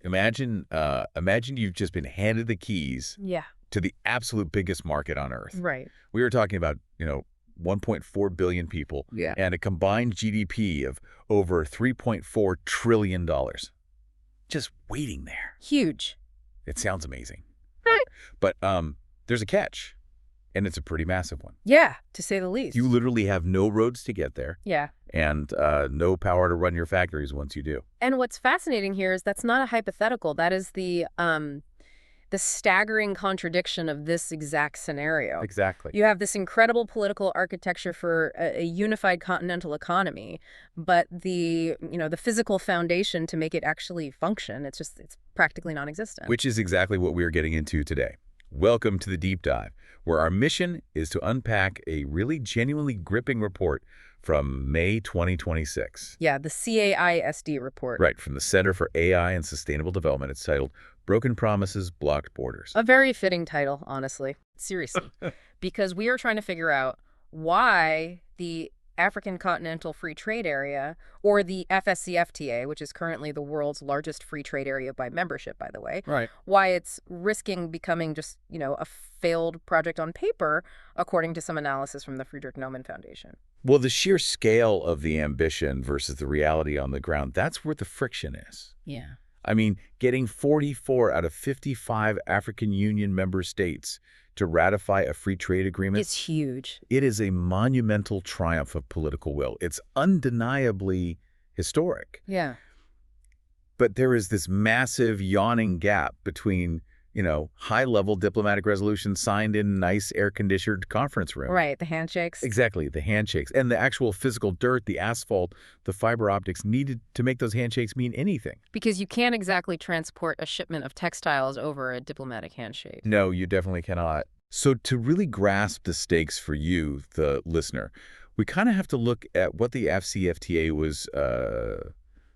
Imagine you've just been handed the keys Yeah. to the absolute biggest market on Earth. Right. We were talking about, 1.4 billion people Yeah. and a combined GDP of over $3.4 trillion. Just waiting there. Huge. It sounds amazing. But there's a catch, and it's a pretty massive one. Yeah, to say the least. You literally have no roads to get there. Yeah. And no power to run your factories once you do. And what's fascinating here is that's not a hypothetical. That is the staggering contradiction of this exact scenario. Exactly. You have this incredible political architecture for a unified continental economy, but the physical foundation to make it actually function, it's practically non-existent. Which is exactly what we're getting into today. Welcome to the Deep Dive, where our mission is to unpack a really genuinely gripping report from May 2026. Yeah, the CAISD report. Right, from the Center for AI and Sustainable Development. It's titled Broken Promises, Blocked Borders. A very fitting title, honestly. Seriously. Because we are trying to figure out why the African Continental Free Trade Area, or the AfCFTA, which is currently the world's largest free trade area by membership, by the way, Right. why it's risking becoming just, a failed project on paper, according to some analysis from the Friedrich Naumann Foundation. Well, the sheer scale of the ambition versus the reality on the ground, that's where the friction is. Yeah. I mean, getting 44 out of 55 African Union member states to ratify a free trade agreement. It's huge. It is a monumental triumph of political will. It's undeniably historic. Yeah. But there is this massive yawning gap between, high-level diplomatic resolutions signed in a nice air-conditioned conference room. Right, the handshakes. Exactly, the handshakes. And the actual physical dirt, the asphalt, the fiber optics needed to make those handshakes mean anything. Because you can't exactly transport a shipment of textiles over a diplomatic handshake. No, you definitely cannot. So to really grasp the stakes for you, the listener, we kind of have to look at what the AfCFTA was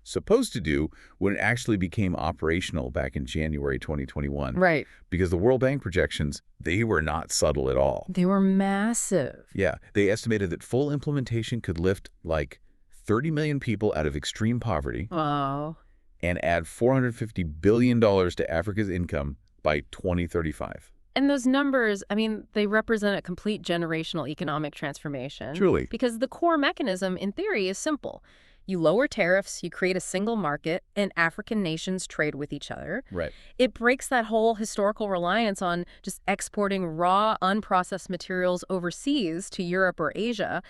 supposed to do when it actually became operational back in January 2021. Right. Because the World Bank projections, they were not subtle at all. They were massive. Yeah, they estimated that full implementation could lift like 30 million people out of extreme poverty Oh. and add $450 billion to Africa's income by 2035. And those numbers, they represent a complete generational economic transformation. Truly. Because the core mechanism, in theory, is simple. You lower tariffs, you create a single market, and African nations trade with each other. Right. It breaks that whole historical reliance on just exporting raw, unprocessed materials overseas to Europe or Asia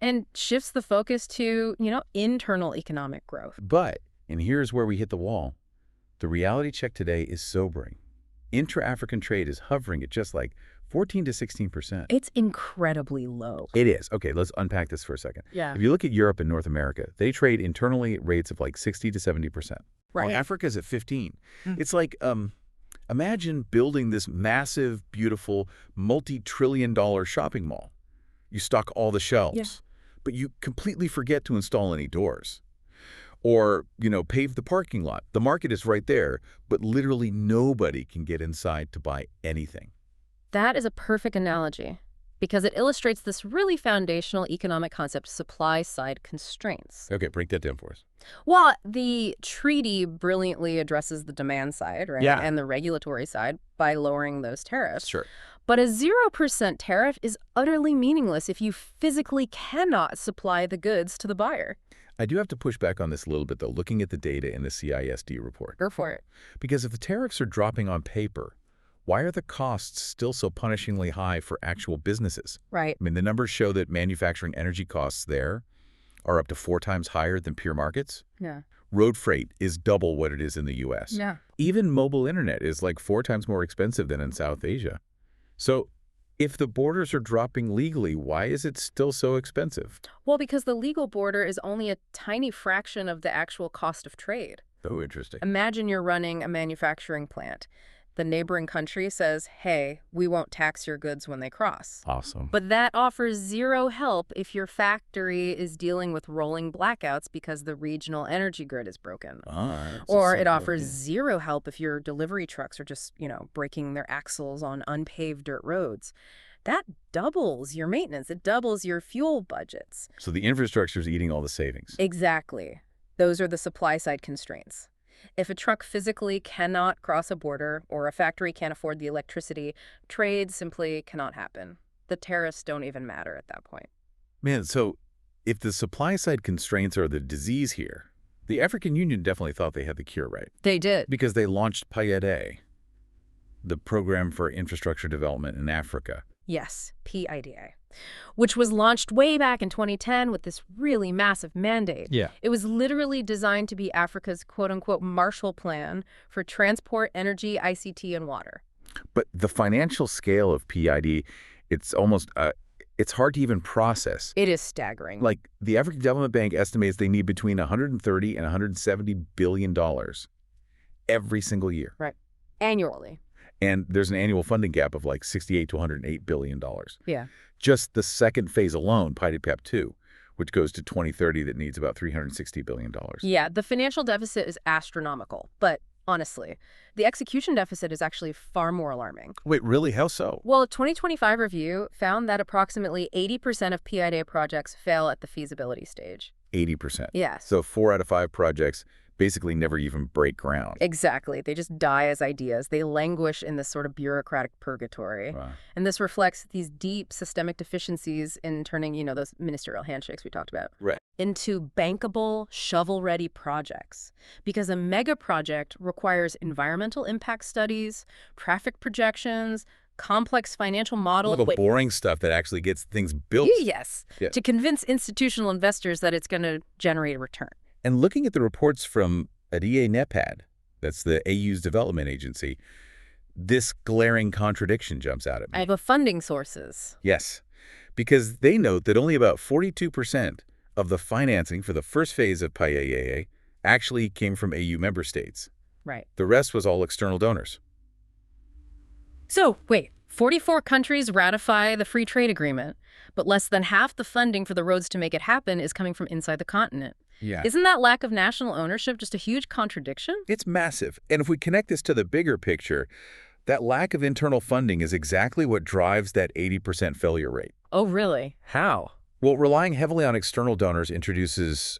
and shifts the focus to, internal economic growth. But, and here's where we hit the wall, the reality check today is sobering. Intra-African trade is hovering at just like 14 to 16%. It's incredibly low. It is. Okay, let's unpack this for a second. Yeah. If you look at Europe and North America, they trade internally at rates of like 60 to 70%. Right. While Africa's at 15. It's like, imagine building this massive, beautiful, multi-trillion-dollar shopping mall. You stock all the shelves, but you completely forget to install any doors. Or, pave the parking lot. The market is right there, but literally nobody can get inside to buy anything. That is a perfect analogy because it illustrates this really foundational economic concept, supply-side constraints. Okay, break that down for us. Well, the treaty brilliantly addresses the demand side, right? Yeah. And the regulatory side by lowering those tariffs. Sure. But a 0% tariff is utterly meaningless if you physically cannot supply the goods to the buyer. I do have to push back on this a little bit, though, looking at the data in the CAISD report. Go for it. Because if the tariffs are dropping on paper, why are the costs still so punishingly high for actual businesses? Right. The numbers show that manufacturing energy costs there are up to 4 times higher than peer markets. Yeah. Road freight is double what it is in the U.S. Yeah. Even mobile internet is like 4 times more expensive than in South Asia. So if the borders are dropping legally, why is it still so expensive? Well, because the legal border is only a tiny fraction of the actual cost of trade. Oh, interesting. Imagine you're running a manufacturing plant. The neighboring country says, hey, we won't tax your goods when they cross. Awesome. But that offers zero help if your factory is dealing with rolling blackouts because the regional energy grid is broken. Or it offers zero help if your delivery trucks are just, breaking their axles on unpaved dirt roads. That doubles your maintenance. It doubles your fuel budgets. So the infrastructure is eating all the savings. Exactly. Those are the supply side constraints. If a truck physically cannot cross a border or a factory can't afford the electricity, trade simply cannot happen. The tariffs don't even matter at that point. Man, so if the supply side constraints are the disease here, the African Union definitely thought they had the cure, right? They did. Because they launched PIDA, the Program for Infrastructure Development in Africa. Yes, PIDA, which was launched way back in 2010 with this really massive mandate. Yeah. It was literally designed to be Africa's quote-unquote Marshall Plan for transport, energy, ICT, and water. But the financial scale of PID, it's almost, it's hard to even process. It is staggering. Like, the African Development Bank estimates they need between $130 and $170 billion every single year. Right. Annually. And there's an annual funding gap of like $68 to $108 billion. Yeah. Just the second phase alone, PIDA 2, which goes to 2030, that needs about $360 billion. Yeah, the financial deficit is astronomical. But honestly, the execution deficit is actually far more alarming. Wait, really? How so? Well, a 2025 review found that approximately 80% of PIDA projects fail at the feasibility stage. 80%. Yes. So 4 out of 5 projects basically never even break ground. Exactly. They just die as ideas. They languish in this sort of bureaucratic purgatory. Wow. And this reflects these deep systemic deficiencies in turning, those ministerial handshakes we talked about into bankable, shovel-ready projects. Because a mega project requires environmental impact studies, traffic projections, complex financial models. All the boring stuff that actually gets things built. Yes. Yeah. To convince institutional investors that it's going to generate a return. And looking at the reports from ADIA NEPAD, that's the AU's development agency, this glaring contradiction jumps out at me. The funding sources. Yes, because they note that only about 42% of the financing for the first phase of PIDA actually came from AU member states. Right. The rest was all external donors. So, wait, 44 countries ratify the free trade agreement, but less than half the funding for the roads to make it happen is coming from inside the continent. Yeah. Isn't that lack of national ownership just a huge contradiction? It's massive. And if we connect this to the bigger picture, that lack of internal funding is exactly what drives that 80% failure rate. Oh, really? How? Well, relying heavily on external donors introduces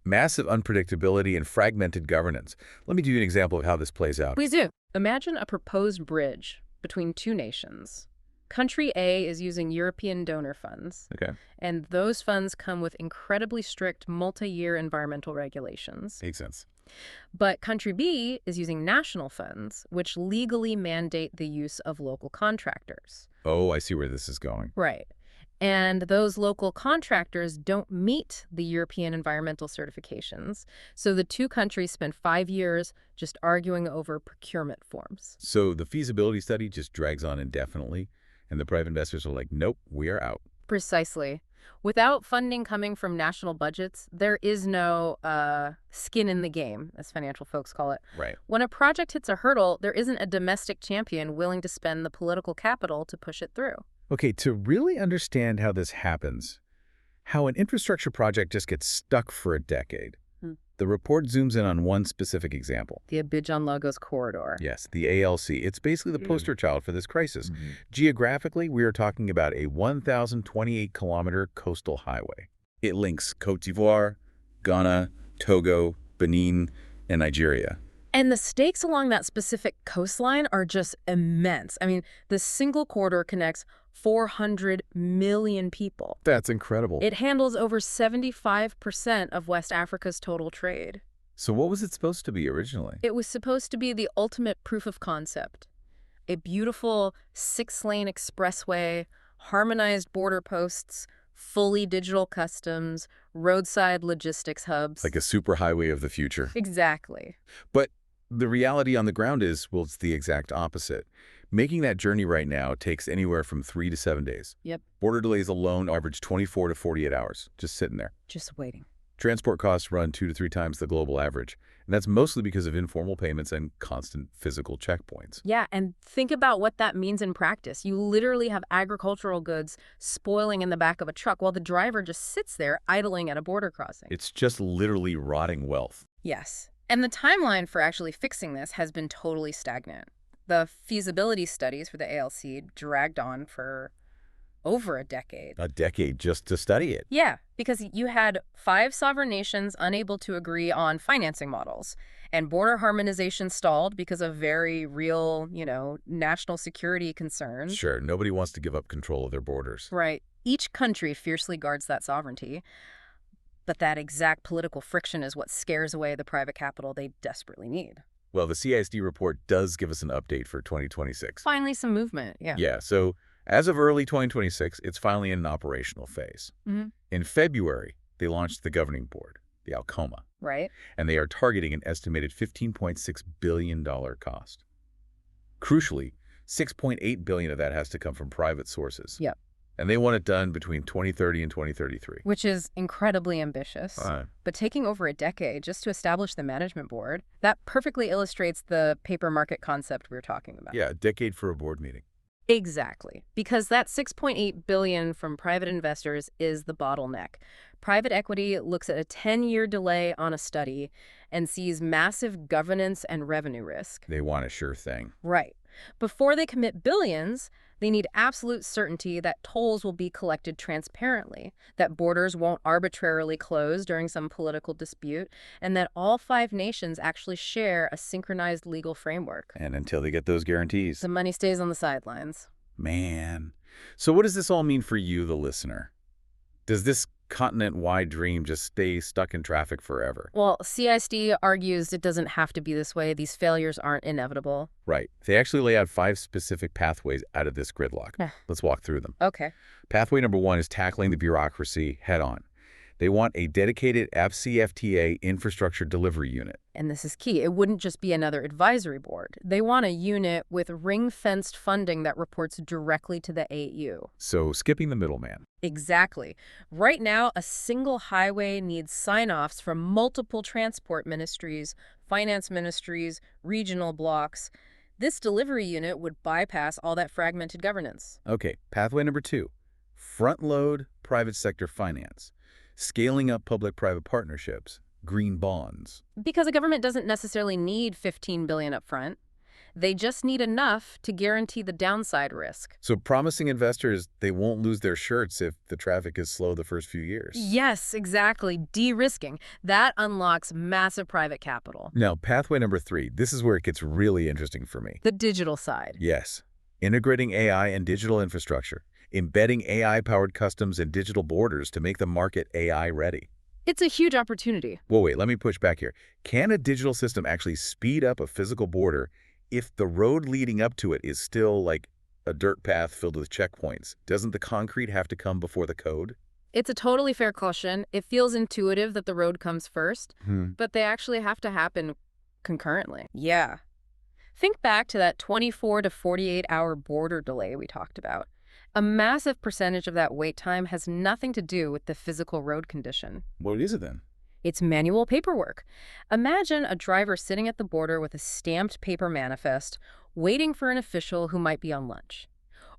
massive unpredictability and fragmented governance. Let me give you an example of how this plays out. Please do. Imagine a proposed bridge between two nations. Country A is using European donor funds. Okay. And those funds come with incredibly strict multi-year environmental regulations. Makes sense. But Country B is using national funds, which legally mandate the use of local contractors. Oh, I see where this is going. Right. And those local contractors don't meet the European environmental certifications. So the two countries spend 5 years just arguing over procurement forms. So the feasibility study just drags on indefinitely, and the private investors are like, nope, we are out. Precisely. Without funding coming from national budgets, there is no skin in the game, as financial folks call it. Right. When a project hits a hurdle, there isn't a domestic champion willing to spend the political capital to push it through. Okay, to really understand how this happens, how an infrastructure project just gets stuck for a decade, the report zooms in on one specific example. The Abidjan Lagos corridor. Yes, the ALC. It's basically the poster child for this crisis. Geographically, we are talking about a 1,028-kilometer coastal highway. It links Côte d'Ivoire, Ghana, Togo, Benin, and Nigeria. And the stakes along that specific coastline are just immense. I mean, the single corridor connects 400 million people. That's incredible. It handles over 75% of West Africa's total trade. So what was it supposed to be originally? It was supposed to be the ultimate proof of concept. A beautiful 6-lane expressway, harmonized border posts, fully digital customs, roadside logistics hubs. Like a superhighway of the future. Exactly. But the reality on the ground is, well, it's the exact opposite. Making that journey right now takes anywhere from 3 to 7 days. Yep. Border delays alone average 24 to 48 hours, just sitting there. Just waiting. Transport costs run 2 to 3 times the global average, and that's mostly because of informal payments and constant physical checkpoints. Yeah, and think about what that means in practice. You literally have agricultural goods spoiling in the back of a truck while the driver just sits there idling at a border crossing. It's just literally rotting wealth. Yes. And the timeline for actually fixing this has been totally stagnant. The feasibility studies for the ALC dragged on for over a decade. A decade just to study it. Yeah, because you had 5 sovereign nations unable to agree on financing models. And border harmonization stalled because of very real, national security concerns. Sure, nobody wants to give up control of their borders. Right. Each country fiercely guards that sovereignty. But that exact political friction is what scares away the private capital they desperately need. Well, the CAISD report does give us an update for 2026. Finally, some movement, yeah. Yeah, so as of early 2026, it's finally in an operational phase. In February, they launched the governing board, the ALCOMA. Right. And they are targeting an estimated $15.6 billion cost. Crucially, $6.8 billion of that has to come from private sources. Yep. And they want it done between 2030 and 2033. Which is incredibly ambitious. But taking over a decade just to establish the management board, that perfectly illustrates the paper market concept we were talking about. Yeah, a decade for a board meeting. Exactly. Because that $6.8 billion from private investors is the bottleneck. Private equity looks at a 10-year delay on a study and sees massive governance and revenue risk. They want a sure thing. Right. Before they commit billions, they need absolute certainty that tolls will be collected transparently, that borders won't arbitrarily close during some political dispute, and that all 5 nations actually share a synchronized legal framework. And until they get those guarantees, the money stays on the sidelines. Man. So what does this all mean for you, the listener? Does this continent-wide dream just stay stuck in traffic forever? Well, CAISD argues it doesn't have to be this way. These failures aren't inevitable. Right. They actually lay out 5 specific pathways out of this gridlock. Let's walk through them. Okay. Pathway number 1 is tackling the bureaucracy head-on. They want a dedicated AfCFTA infrastructure delivery unit. And this is key. It wouldn't just be another advisory board. They want a unit with ring-fenced funding that reports directly to the AU. So skipping the middleman. Exactly. Right now, a single highway needs sign-offs from multiple transport ministries, finance ministries, regional blocks. This delivery unit would bypass all that fragmented governance. Okay, pathway number 2. Front-load private sector finance. Scaling up public-private partnerships, green bonds. Because a government doesn't necessarily need $15 billion up front. They just need enough to guarantee the downside risk. So promising investors they won't lose their shirts if the traffic is slow the first few years. Yes, exactly. De-risking. That unlocks massive private capital. Now, pathway number 3. This is where it gets really interesting for me. The digital side. Yes. Integrating AI and digital infrastructure. Embedding AI-powered customs and digital borders to make the market AI-ready. It's a huge opportunity. Well, wait, let me push back here. Can a digital system actually speed up a physical border if the road leading up to it is still like a dirt path filled with checkpoints? Doesn't the concrete have to come before the code? It's a totally fair question. It feels intuitive that the road comes first, but they actually have to happen concurrently. Yeah. Think back to that 24 to 48-hour border delay we talked about. A massive percentage of that wait time has nothing to do with the physical road condition. What is it then? It's manual paperwork. Imagine a driver sitting at the border with a stamped paper manifest, waiting for an official who might be on lunch,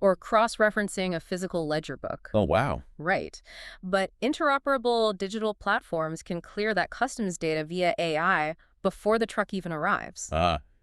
or cross-referencing a physical ledger book. Oh, wow. Right. But interoperable digital platforms can clear that customs data via AI before the truck even arrives.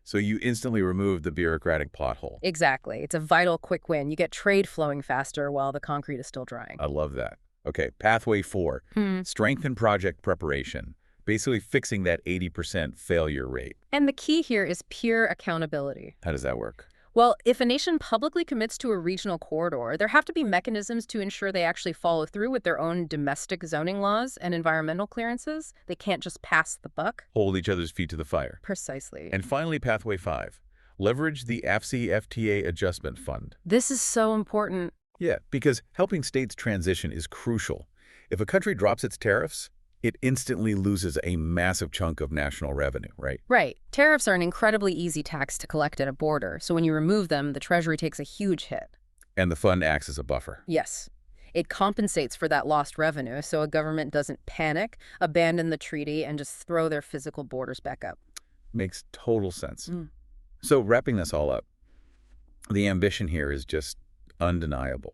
So you instantly remove the bureaucratic plot hole. Exactly. It's a vital quick win. You get trade flowing faster while the concrete is still drying. I love that. Okay, pathway 4. Strengthen project preparation. Basically fixing that 80% failure rate. And the key here is pure accountability. How does that work? Well, if a nation publicly commits to a regional corridor, there have to be mechanisms to ensure they actually follow through with their own domestic zoning laws and environmental clearances. They can't just pass the buck. Hold each other's feet to the fire. Precisely. And finally, pathway 5. Leverage the AfCFTA Adjustment Fund. This is so important. Yeah, because helping states transition is crucial. If a country drops its tariffs, it instantly loses a massive chunk of national revenue, right? Right. Tariffs are an incredibly easy tax to collect at a border, so when you remove them, the Treasury takes a huge hit. And the fund acts as a buffer. Yes. It compensates for that lost revenue, so a government doesn't panic, abandon the treaty, and just throw their physical borders back up. Makes total sense. So wrapping this all up, the ambition here is just undeniable.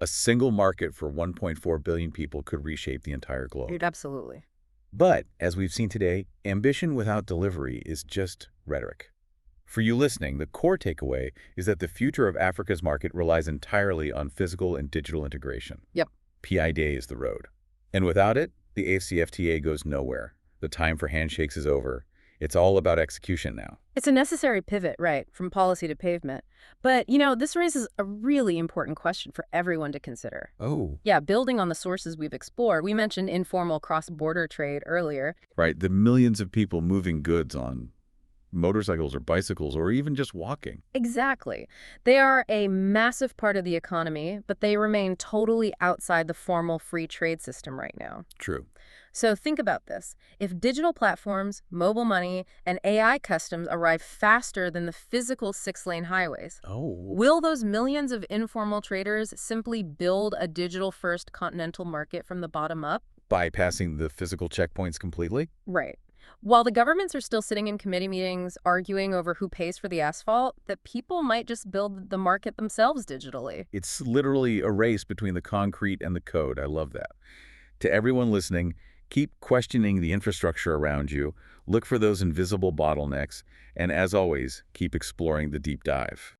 A single market for 1.4 billion people could reshape the entire globe. Absolutely. But, as we've seen today, ambition without delivery is just rhetoric. For you listening, the core takeaway is that the future of Africa's market relies entirely on physical and digital integration. Yep. PIDA is the road. And without it, the AfCFTA goes nowhere. The time for handshakes is over. It's all about execution now. It's a necessary pivot, right, from policy to pavement. But, this raises a really important question for everyone to consider. Oh. Yeah, building on the sources we've explored, we mentioned informal cross-border trade earlier. Right, the millions of people moving goods on motorcycles or bicycles or even just walking. Exactly. They are a massive part of the economy, but they remain totally outside the formal free trade system right now. True. So think about this. If digital platforms, mobile money, and AI customs arrive faster than the physical 6-lane highways, will those millions of informal traders simply build a digital-first continental market from the bottom up? Bypassing the physical checkpoints completely? Right. While the governments are still sitting in committee meetings arguing over who pays for the asphalt, the people might just build the market themselves digitally. It's literally a race between the concrete and the code. I love that. To everyone listening, keep questioning the infrastructure around you, look for those invisible bottlenecks, and as always, keep exploring the deep dive.